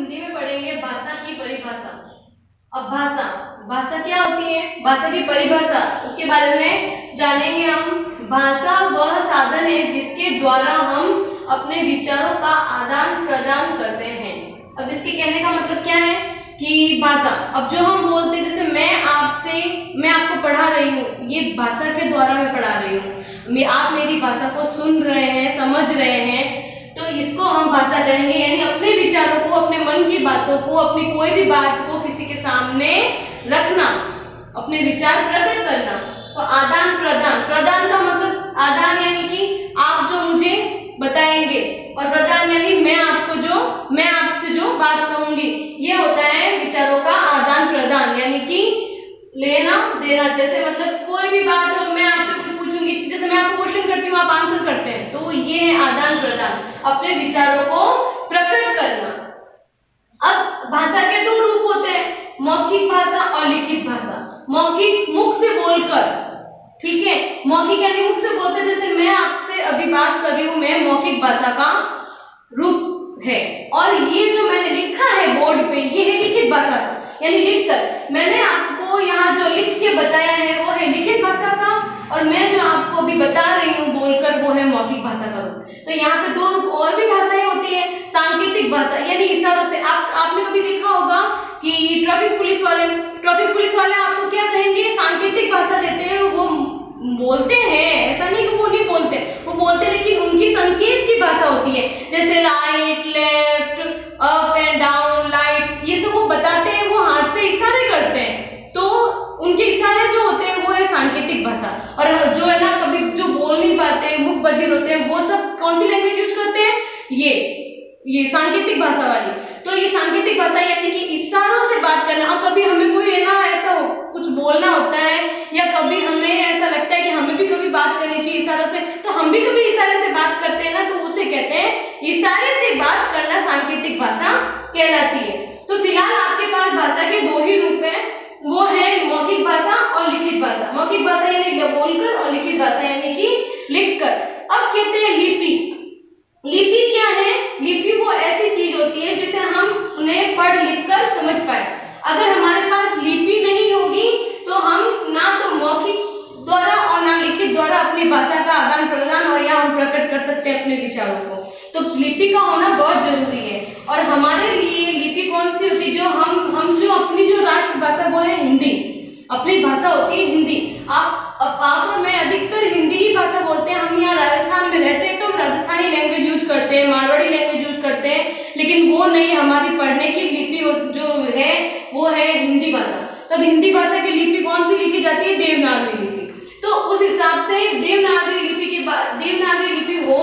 हिंदी में पढ़ेंगे भाषा की परिभाषा। अब भाषा भाषा क्या होती है, भाषा की परिभाषा, उसके बारे में जानेंगे हम। भाषा वह साधन है जिसके द्वारा हम अपने विचारों का आदान प्रदान करते हैं। अब इसके कहने का मतलब क्या है कि भाषा, अब जो हम बोलते हैं, जैसे मैं आपको पढ़ा रही हूँ, ये भाषा के द्वारा मैं पढ़ा रही हूँ, आप मेरी भाषा को सुन रहे हैं, समझ रहे हैं, तो इसको हम भाषा कहेंगे। यानी अपने विचारों को, अपने मन की बातों को, अपनी कोई भी बात को किसी के सामने रखना, अपने विचार प्रकट करना। तो आदान प्रदान, प्रदान का मतलब आदान यानी कि आप जो मुझे बताएंगे, और प्रदान यानी मैं आपसे जो बात कहूंगी, ये होता है विचारों का आदान प्रदान, यानी कि लेना देना। जैसे मतलब कोई भी बात हो, मैं आपसे कुछ पूछूंगी, जैसे मैं आपको क्वेश्चन करती हूँ, आप आंसर करते हैं, तो ये है आदान प्रदान, अपने विचारों को प्रकट करना। अब भाषा के दो रूप होते हैं, मौखिक भाषा और लिखित भाषा। मौखिक मुख से बोलकर, ठीक है, मौखिक यानी मुख से बोलकर, जैसे मैं आपसे अभी बात कर रही हूँ, मैं मौखिक भाषा का रूप है। और ये जो मैंने लिखा है बोर्ड पे, ये है लिखित भाषा का, यानी लिखकर मैंने आपको यहाँ जो लिख के बताया है वो है लिखित भाषा का, और मैं जो आपको अभी बता रही हूँ बोलकर, वो है मौखिक भाषा का रूप। तो यहाँ पे दो और भी भाषाएं होती है, सांकेतिक भाषा यानी इशारों से। आपने कभी देखा होगा कि ट्रैफिक पुलिस वाले आपको क्या कहेंगे, सांकेतिक भाषा देते हैं। वो बोलते हैं, ऐसा नहीं कि वो नहीं बोलते, वो बोलते हैं, लेकिन उनकी संकेत की भाषा होती है, जैसे right, left, up and down, lights, ये सब वो बताते हैं, वो हाथ से इशारे करते हैं। तो उनके इशारे जो होते हैं वो है सांकेतिक भाषा। और जो है ना, कभी जो बोल नहीं पाते, मुख बधिर होते हैं, वो सब कौन सी लैंग्वेज यूज करते हैं, ये सांकेतिक भाषा वाली। तो ये सांकेतिक भाषा यानी कि इशारों से बात करना। और कभी हमें कोई है ना ऐसा कुछ बोलना होता है, या कभी हमें ऐसा लगता है कि हमें भी कभी बात करनी चाहिए इशारों से, तो हम भी कभी इशारे से बात करते हैं ना, तो उसे कहते हैं इशारे से बात करना, सांकेतिक भाषा कहलाती है। तो फिलहाल आपके पास भाषा के दो ही रूप है, वो है मौखिक भाषा और लिखित भाषा। मौखिक भाषा यानी बोलकर, और लिखित भाषा यानी कि लिखकर। अब कहते हैं लिपि। लिपि क्या है? लिपि वो ऐसी चीज होती है जिसे हम उन्हें पढ़ लिख कर समझ पाए। अगर हमारे पास लिपि नहीं होगी तो हम ना तो मौखिक द्वारा और ना लिखित द्वारा अपनी भाषा का आदान प्रदान और या हम प्रकट कर सकते हैं अपने विचारों को। तो लिपि का होना बहुत जरूरी है। और हमारे लिए लिपि कौन सी होती है? जो हम जो अपनी जो राष्ट्रभाषा वो है हिंदी, अपनी भाषा होती है हिंदी। आप और मैं अधिकतर हिंदी ही भाषा बोलते हैं। हम यहाँ राजस्थान में रहते हैं तो हम राजस्थानी लैंग्वेज यूज करते हैं, मारवाड़ी लैंग्वेज यूज करते हैं, लेकिन वो नहीं, हमारी पढ़ने की लिपि जो है वो है हिंदी भाषा। तब हिंदी भाषा की लिपि कौन सी लिखी जाती है? देवनागरी लिपि। तो उस हिसाब से देवनागरी लिपि हो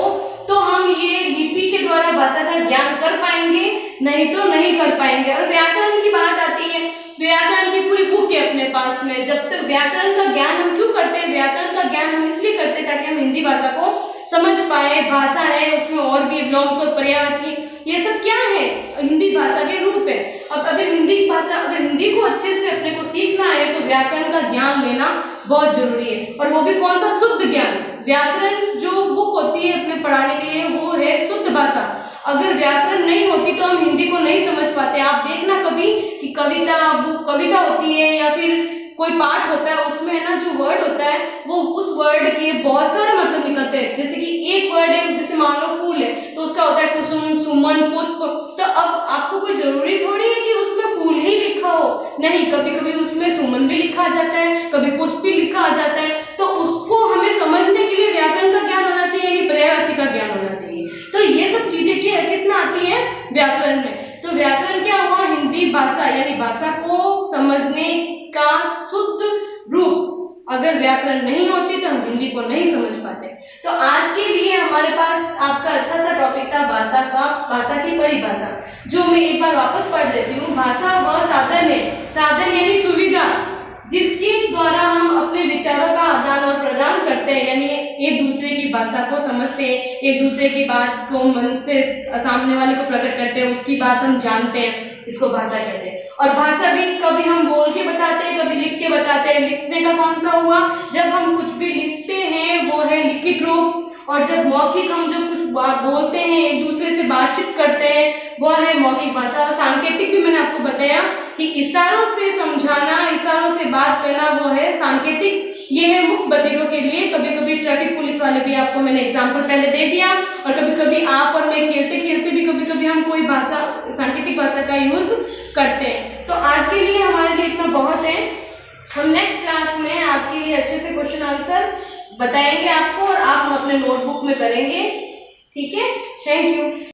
तो हम ये लिपि के द्वारा भाषा का ज्ञान कर पाएंगे, नहीं तो नहीं कर पाएंगे। और व्याकरण की बात आती है, व्याकरण की पूरी बुक है अपने पास में। जब तक व्याकरण का ज्ञान हम क्यों करते हैं? व्याकरण का ज्ञान हम इसलिए करते हैं ताकि हम हिंदी भाषा को समझ पाए। भाषा है, उसमें और भी विलोम और पर्यायवाची, ये सब क्या है? हिंदी भाषा के रूप है। अब अगर हिंदी को अच्छे से अपने को सीखना है तो व्याकरण का ज्ञान लेना बहुत जरूरी है। और वो भी कौन सा? शुद्ध ज्ञान। व्याकरण जो बुक होती है अपने पढ़ाने के लिए वो है शुद्ध भाषा। अगर व्याकरण नहीं होती तो हम हिंदी को नहीं समझ पाते। आप देखना कभी कि कविता होती है या फिर कोई पाठ होता है, उसमें ना जो वर्ड होता है वो उस वर्ड के बहुत सारे मतलब निकलते हैं। जैसे कि एक वर्ड है, जैसे मान लो फूल है तो उसका होता है कुसुम, सुमन, पुष्प। तो अब आपको कोई जरूरी थोड़ी है कि उसमें फूल ही लिखा हो, नहीं, कभी कभी उसमें सुमन भी लिखा आ जाता है, कभी पुष्प भी लिखा आ जाता है। तो उसको हमें समझने के लिए व्याकरण का ज्ञान होना चाहिए, यानी पर्यायवाची का ज्ञान होना चाहिए। तो ये सब चीजें किसमें आती है? व्याकरण में। तो व्याकरण क्या हुआ? हिंदी भाषा, यानी भाषा को समझने का शुद्ध रूप। अगर व्याकरण नहीं होती तो हम हिंदी को नहीं समझ पाते। तो आज के लिए हमारे पास आपका अच्छा सा टॉपिक था भाषा की परिभाषा, जो मैं एक बार वापस पढ़ देती हूँ। भाषा वह साधन है, साधन यानी सुविधा, जिसके द्वारा हम अपने विचारों का आदान और प्रदान करते हैं, यानी एक दूसरे की भाषा को समझते हैं, एक दूसरे की बात को मन से सामने वाले को प्रकट करते हैं, उसकी बात हम जानते हैं, इसको भाषा कहते हैं। और भाषा भी कभी हम बोल के बताते हैं, कभी लिख के बताते हैं। लिखने का कौन सा हुआ? जब हम कुछ भी लिखते हैं वो है लिखित रूप, और जब मौखिक हम जब कुछ बात बोलते हैं, एक दूसरे से बातचीत करते हैं, वो है मौखिक भाषा। और सांकेतिक भी मैंने आपको बताया कि इशारों से समझाना, इशारों से बात करना, वो है सांकेतिक। ये है मुख्य बधिरों के लिए। कभी कभी ट्रैफिक पुलिस वाले भी आपको मैंने एग्जाम्पल पहले दे दिया, और कभी कभी आप और मैं खेलते खेलते भी कभी कभी हम कोई भाषा, सांकेतिक भाषा का यूज करते हैं। तो आज के लिए हमारे लिए इतना बहुत है। हम नेक्स्ट क्लास में आपके लिए अच्छे से क्वेश्चन आंसर बताएंगे आपको, और आप अपने नोटबुक में करेंगे। ठीक है, थैंक यू।